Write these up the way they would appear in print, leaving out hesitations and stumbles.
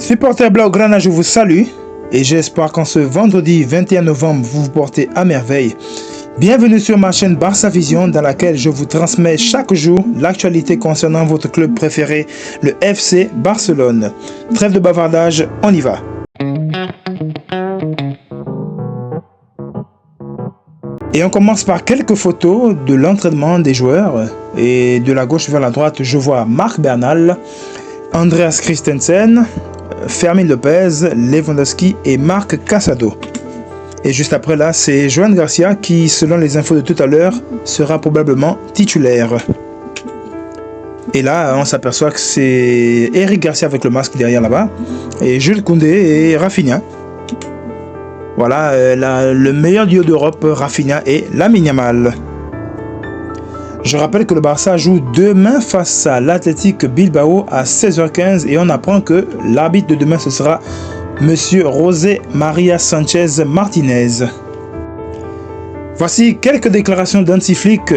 Supporters Blaugrana, je vous salue et j'espère qu'en ce vendredi 21 novembre, vous vous portez à merveille. Bienvenue sur ma chaîne Barça Vision dans laquelle je vous transmets chaque jour l'actualité concernant votre club préféré, le FC Barcelone. Trêve de bavardage, on y va. Et on commence par quelques photos de l'entraînement des joueurs. Et de la gauche vers la droite, je vois Marc Bernal, Andreas Christensen, Fermin Lopez, Lewandowski et Marc Casado. Et juste après là, c'est Joan Garcia qui, selon les infos de tout à l'heure, sera probablement titulaire. Et là, on s'aperçoit que c'est Eric Garcia avec le masque derrière là-bas, et Jules Koundé et Rafinha. Voilà, le meilleur duo d'Europe, Rafinha et Lamine Yamal. Je rappelle que le Barça joue demain face à l'Athletic Bilbao à 16h15 et on apprend que l'arbitre de demain ce sera Monsieur José María Sánchez Martínez. Voici quelques déclarations d'Hansi Flick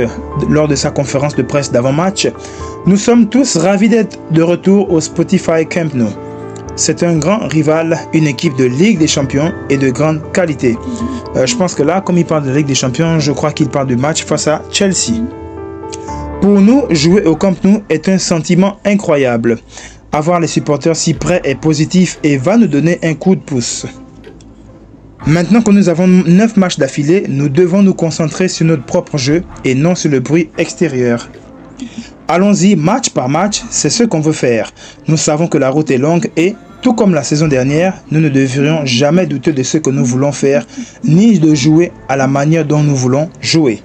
lors de sa conférence de presse d'avant-match. Nous sommes tous ravis d'être de retour au Spotify Camp Nou. C'est un grand rival, une équipe de Ligue des Champions et de grande qualité. Je pense que là, comme il parle de Ligue des Champions, je crois qu'il parle du match face à Chelsea. Pour nous, jouer au Camp Nou est un sentiment incroyable. Avoir les supporters si près est positif et va nous donner un coup de pouce. Maintenant que nous avons 9 matchs d'affilée, nous devons nous concentrer sur notre propre jeu et non sur le bruit extérieur. Allons-y match par match, c'est ce qu'on veut faire. Nous savons que la route est longue et, tout comme la saison dernière, nous ne devrions jamais douter de ce que nous voulons faire, ni de jouer à la manière dont nous voulons jouer.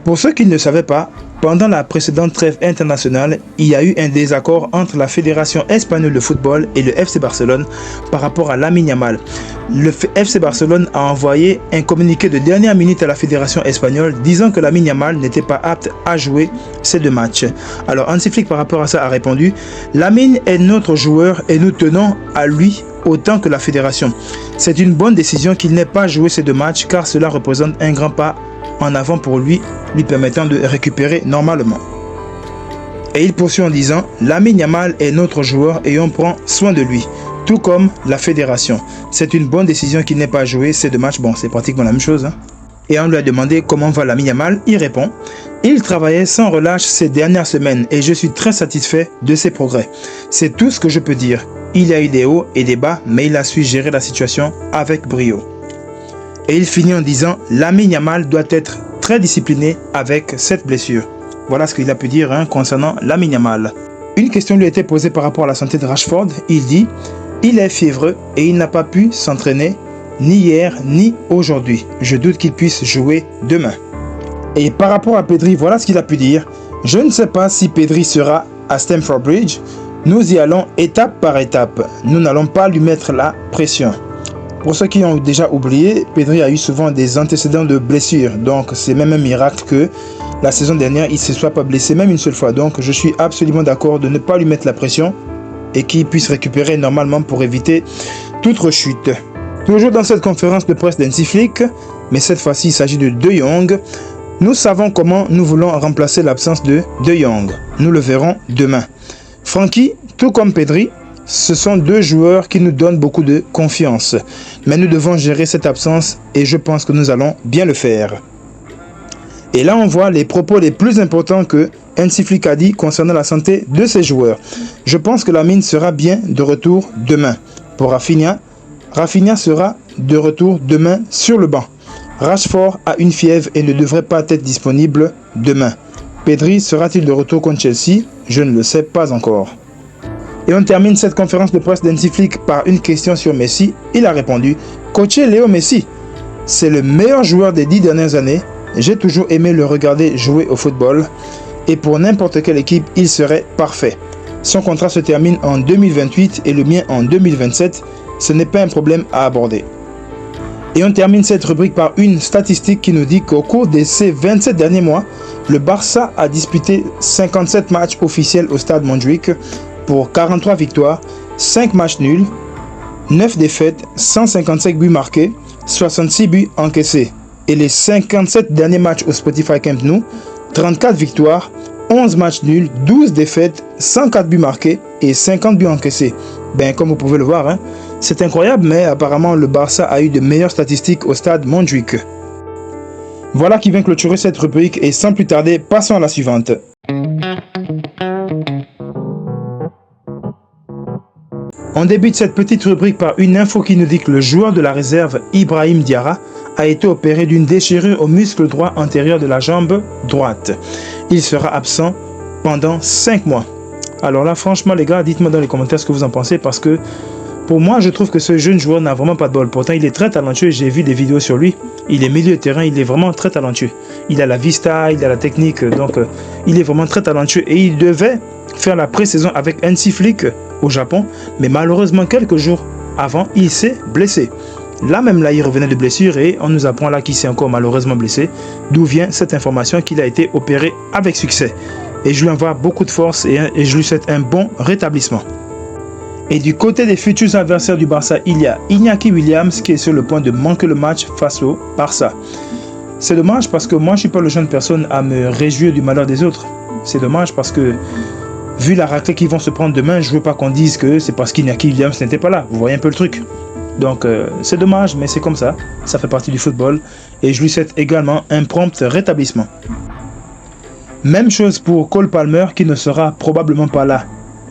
Pour ceux qui ne le savaient pas, pendant la précédente trêve internationale, il y a eu un désaccord entre la Fédération espagnole de football et le FC Barcelone par rapport à Lamine Yamal. Le FC Barcelone a envoyé un communiqué de dernière minute à la Fédération espagnole disant que Lamine Yamal n'était pas apte à jouer ces 2 matchs. Alors Hansi Flick par rapport à ça a répondu « Lamine est notre joueur et nous tenons à lui autant que la Fédération. C'est une bonne décision qu'il n'ait pas joué ces 2 matchs car cela représente un grand pas en avant pour lui permettant de récupérer normalement. » Et il poursuit en disant « Lamine Yamal est notre joueur et on prend soin de lui, tout comme la fédération. C'est une bonne décision qu'il n'ait pas joué ces 2 matchs. » Bon, c'est pratiquement la même chose. Hein. Et on lui a demandé comment va Lamine Yamal. Il répond « Il travaillait sans relâche ces dernières semaines et je suis très satisfait de ses progrès. C'est tout ce que je peux dire. Il y a eu des hauts et des bas, mais il a su gérer la situation avec brio. » Et il finit en disant « Lamine Yamal doit être très discipliné avec cette blessure. » Voilà ce qu'il a pu dire concernant Lamine Yamal. Une question lui a été posée par rapport à la santé de Rashford. Il dit « Il est fiévreux et il n'a pas pu s'entraîner ni hier ni aujourd'hui. Je doute qu'il puisse jouer demain. » Et par rapport à Pedri, voilà ce qu'il a pu dire. « Je ne sais pas si Pedri sera à Stamford Bridge. Nous y allons étape par étape. Nous n'allons pas lui mettre la pression. » Pour ceux qui ont déjà oublié, Pedri a eu souvent des antécédents de blessures. Donc c'est même un miracle que la saison dernière, il ne se soit pas blessé même une seule fois. Donc je suis absolument d'accord de ne pas lui mettre la pression et qu'il puisse récupérer normalement pour éviter toute rechute. Toujours dans cette conférence de presse d'Hansi Flick, mais cette fois-ci il s'agit de De Jong. Nous savons comment nous voulons remplacer l'absence de De Jong. Nous le verrons demain. Frenkie, tout comme Pedri, ce sont 2 joueurs qui nous donnent beaucoup de confiance. Mais nous devons gérer cette absence et je pense que nous allons bien le faire. Et là, on voit les propos les plus importants que Hansi Flick a dit concernant la santé de ses joueurs. Je pense que Lamine sera bien de retour demain. Pour Rafinha, Rafinha sera de retour demain sur le banc. Rashford a une fièvre et ne devrait pas être disponible demain. Pedri sera-t-il de retour contre Chelsea? Je ne le sais pas encore. Et on termine cette conférence de presse d'Hansi Flick par une question sur Messi. Il a répondu « Coacher Léo Messi, c'est le meilleur joueur des 10 dernières années. J'ai toujours aimé le regarder jouer au football. Et pour n'importe quelle équipe, il serait parfait. Son contrat se termine en 2028 et le mien en 2027. Ce n'est pas un problème à aborder. » Et on termine cette rubrique par une statistique qui nous dit qu'au cours de ces 27 derniers mois, le Barça a disputé 57 matchs officiels au stade Montjuïc pour 43 victoires, 5 matchs nuls, 9 défaites, 155 buts marqués, 66 buts encaissés. Et les 57 derniers matchs au Spotify Camp Nou, 34 victoires, 11 matchs nuls, 12 défaites, 104 buts marqués et 50 buts encaissés. Ben, comme vous pouvez le voir, hein, c'est incroyable, mais apparemment le Barça a eu de meilleures statistiques au stade Montjuïc. Voilà qui vient clôturer cette rubrique et sans plus tarder, passons à la suivante. On débute cette petite rubrique par une info qui nous dit que le joueur de la réserve Ibrahim Diarra a été opéré d'une déchirure au muscle droit antérieur de la jambe droite. Il sera absent pendant 5 mois. Alors là, franchement les gars, dites-moi dans les commentaires ce que vous en pensez parce que pour moi, je trouve que ce jeune joueur n'a vraiment pas de bol. Pourtant, il est très talentueux. J'ai vu des vidéos sur lui. Il est milieu de terrain. Il est vraiment très talentueux. Il a la vista, il a la technique. Donc, il est vraiment très talentueux. Et il devait faire la pré-saison avec Hansi Flick au Japon. Mais malheureusement, quelques jours avant, il s'est blessé. Là même, là, il revenait de blessure et on nous apprend là qu'il s'est encore malheureusement blessé. D'où vient cette information qu'il a été opéré avec succès. Et je lui envoie beaucoup de force et je lui souhaite un bon rétablissement. Et du côté des futurs adversaires du Barça, il y a Iñaki Williams qui est sur le point de manquer le match face au Barça. C'est dommage parce que moi, je ne suis pas le genre de personne à me réjouir du malheur des autres. C'est dommage parce que, vu la raclée qu'ils vont se prendre demain, je ne veux pas qu'on dise que c'est parce qu'Iñaki Williams n'était pas là. Vous voyez un peu le truc. Donc, c'est dommage, mais c'est comme ça. Ça fait partie du football. Et je lui souhaite également un prompt rétablissement. Même chose pour Cole Palmer qui ne sera probablement pas là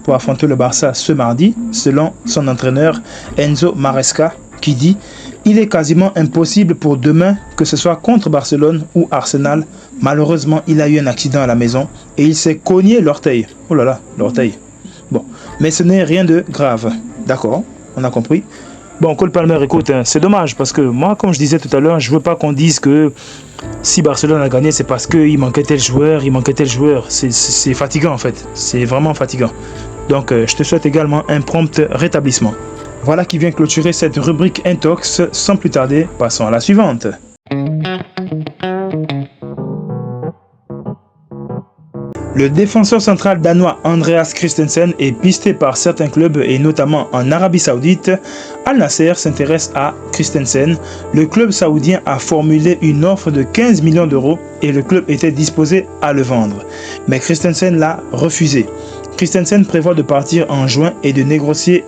pour affronter le Barça ce mardi, selon son entraîneur Enzo Maresca, qui dit « Il est quasiment impossible pour demain que ce soit contre Barcelone ou Arsenal. Malheureusement, il a eu un accident à la maison et il s'est cogné l'orteil. » Oh là là, l'orteil. Bon, mais ce n'est rien de grave. D'accord, on a compris. Bon, Cole Palmer, écoute, c'est dommage parce que moi, comme je disais tout à l'heure, je veux pas qu'on dise que si Barcelone a gagné, c'est parce qu'il manquait tel joueur, il manquait tel joueur. C'est fatigant en fait, c'est vraiment fatigant. Donc, je te souhaite également un prompt rétablissement. Voilà qui vient clôturer cette rubrique Intox. Sans plus tarder, passons à la suivante. Le défenseur central danois Andreas Christensen est pisté par certains clubs et notamment en Arabie Saoudite. Al Nasser s'intéresse à Christensen. Le club saoudien a formulé une offre de 15 millions d'euros et le club était disposé à le vendre. Mais Christensen l'a refusé. Christensen prévoit de partir en juin et de négocier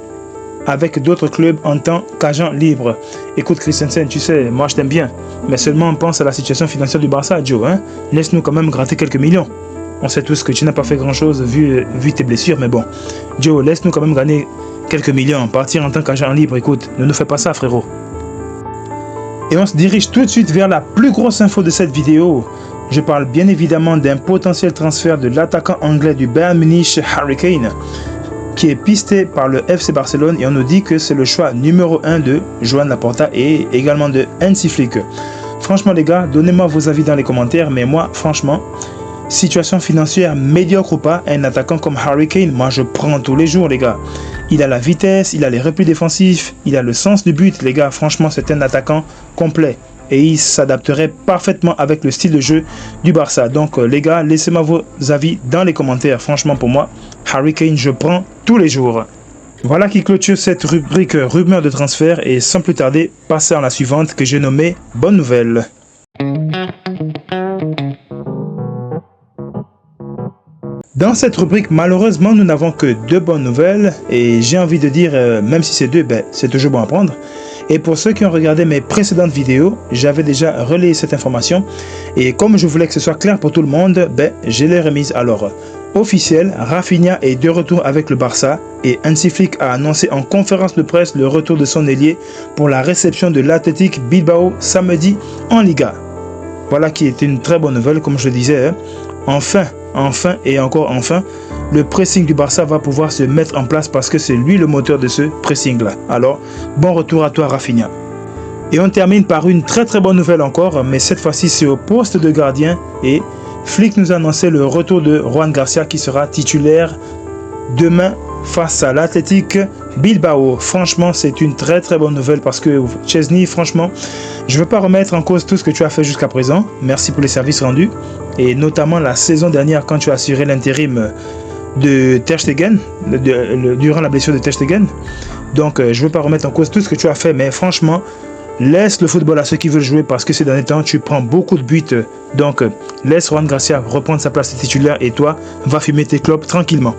avec d'autres clubs en tant qu'agent libre. Écoute Christensen, tu sais, moi je t'aime bien, mais seulement pense à la situation financière du Barça, Joe. Hein? Laisse-nous quand même gratter quelques millions. On sait tous que tu n'as pas fait grand-chose vu tes blessures, mais bon. Joe, laisse-nous quand même gagner quelques millions, partir en tant qu'agent libre. Écoute, ne nous fais pas ça, frérot. Et on se dirige tout de suite vers la plus grosse info de cette vidéo. Je parle bien évidemment d'un potentiel transfert de l'attaquant anglais du Bayern Munich, Harry Kane, qui est pisté par le FC Barcelone et on nous dit que c'est le choix numéro 1 de Joan Laporta et également de Hansi Flick. Franchement les gars, donnez-moi vos avis dans les commentaires, mais moi franchement, situation financière médiocre ou pas, un attaquant comme Harry Kane, moi je prends tous les jours les gars. Il a la vitesse, il a les replis défensifs, il a le sens du but les gars, franchement c'est un attaquant complet. Et il s'adapterait parfaitement avec le style de jeu du Barça. Donc les gars, laissez-moi vos avis dans les commentaires. Franchement pour moi, Harry Kane, je prends tous les jours. Voilà qui clôture cette rubrique rumeur de transfert. Et sans plus tarder, passez à la suivante que j'ai nommée Bonne Nouvelle. Dans cette rubrique, malheureusement, nous n'avons que 2 bonnes nouvelles. Et j'ai envie de dire, même si c'est 2, c'est toujours bon à prendre. Et pour ceux qui ont regardé mes précédentes vidéos, j'avais déjà relayé cette information. Et comme je voulais que ce soit clair pour tout le monde, je l'ai remise. Alors, officiel, Rafinha est de retour avec le Barça. Et Hansi Flick a annoncé en conférence de presse le retour de son ailier pour la réception de l'Athletic Bilbao samedi en Liga. Voilà qui est une très bonne nouvelle, comme je le disais. Enfin et encore enfin, le pressing du Barça va pouvoir se mettre en place parce que c'est lui le moteur de ce pressing-là. Alors, bon retour à toi Rafinha. Et on termine par une très bonne nouvelle encore, mais cette fois-ci c'est au poste de gardien et Flick nous a annoncé le retour de Juan Garcia qui sera titulaire demain face à l'Athletic Bilbao. Franchement, c'est une très bonne nouvelle parce que Chesney, franchement, je ne veux pas remettre en cause tout ce que tu as fait jusqu'à présent. Merci pour les services rendus et notamment la saison dernière quand tu as assuré l'intérim de Ter Stegen, durant la blessure de Ter Stegen. Donc, je ne veux pas remettre en cause tout ce que tu as fait, mais franchement, Laisse le football à ceux qui veulent jouer parce que ces derniers temps, tu prends beaucoup de buts. Donc, laisse Juan Gracia reprendre sa place de titulaire et toi, va fumer tes clopes tranquillement.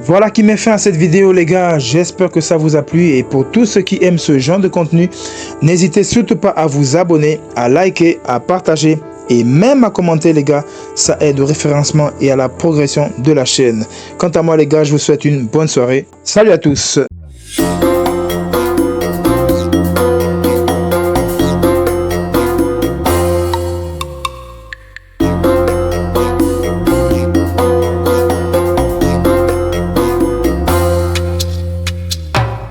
Voilà qui met fin à cette vidéo les gars, j'espère que ça vous a plu et pour tous ceux qui aiment ce genre de contenu, n'hésitez surtout pas à vous abonner, à liker, à partager et même à commenter les gars, ça aide au référencement et à la progression de la chaîne. Quant à moi les gars, je vous souhaite une bonne soirée, salut à tous.